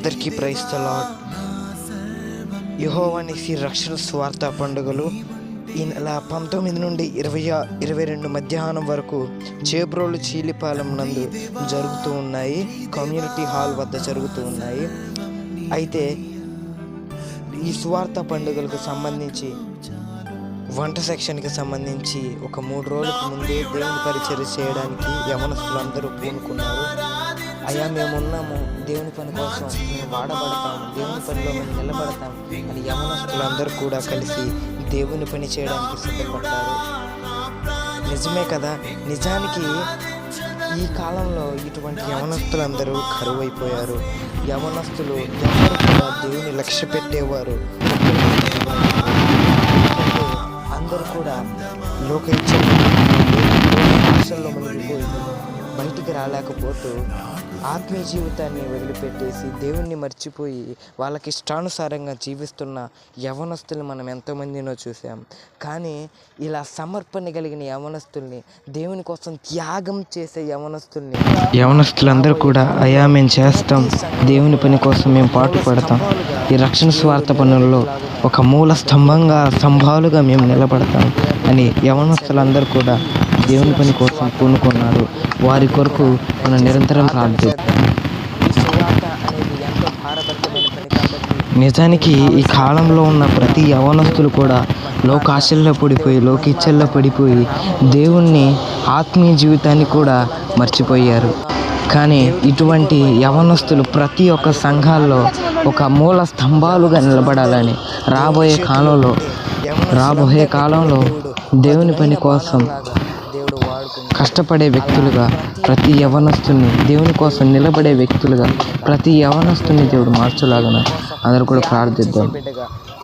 అందరికీ praise the lord. యెహోవా నీసి రక్షణ స్వార్థ పండుగలు ఈ నెల 19 నుండి 22 మధ్యాహ్నం వరకు చేబ్రోలు చీలిపాలెం నందు జరుగుతూ ఉన్నాయి. కమ్యూనిటీ హాల్ వద్ద జరుగుతూ ఉన్నాయి. అయితే ఈ స్వార్థ పండుగలకు సంబంధించి వంట సెక్షన్కి సంబంధించి ఒక 3 రోజులకు ముందే దేవుని పరిచర్య చేయడానికి యవనస్తులందరూ పూనుకున్నారు. అయ్యా, మేమున్నాము, దేవుని పని కోసం మేము వాడబడతాము, దేవుని పనిలో మేము నిలబడతాం అని యవనస్తులందరూ కూడా కలిసి దేవుని పని చేయడానికి సిద్ధపడ్డారు. నిజమే కదా. నిజానికి ఈ కాలంలో ఇటువంటి యవనస్తులందరూ కరువైపోయారు. యవనస్తులు ఎవరు కూడా దేవుని లక్ష్య పెట్టేవారు అందరూ కూడా లోక ఇచ్చల్లో మునిగిపోయి బయటికి రాలేకపోతూ ఆత్మీయ జీవితాన్ని వదిలిపెట్టేసి దేవుణ్ణి మర్చిపోయి వాళ్ళకి ఇష్టానుసారంగా జీవిస్తున్న యవనస్తుల్ని మనం ఎంతోమందినో చూసాం. కానీ ఇలా సమర్పణ కలిగిన యవనస్తుల్ని, దేవుని కోసం త్యాగం చేసే యవనస్తులందరూ కూడా అయ్యా మేము చేస్తాం, దేవుని పని కోసం మేము పాటుపడతాం, ఈ రక్షణ స్వార్థ పనుల్లో ఒక మూల స్తంభాలుగా మేము నిలబడతాం అని యవనస్తులందరూ కూడా దేవుని పని కోసం పూనుకున్నారు. వారి కొరకు మనం నిరంతరం ప్రార్థిస్తాం. నిజానికి ఈ కాలంలో ఉన్న ప్రతి యవనస్తులు కూడా లోకాశల్లో పడిపోయి, లోకిచ్చల్లో పడిపోయి దేవుణ్ణి, ఆత్మీయ జీవితాన్ని కూడా మర్చిపోయారు. కానీ ఇటువంటి యవనస్తులు ప్రతి ఒక్క సంఘాల్లో ఒక మూల స్తంభాలుగా నిలబడాలని రాబోయే కాలంలో దేవుని పని కోసం కష్టపడే వ్యక్తులుగా, ప్రతి యవనస్తుని దేవుని కోసం నిలబడే వ్యక్తులుగా ప్రతి యవనస్తుని దేవుడు మార్చులాగా అందరూ కూడా ప్రార్థిద్దాం.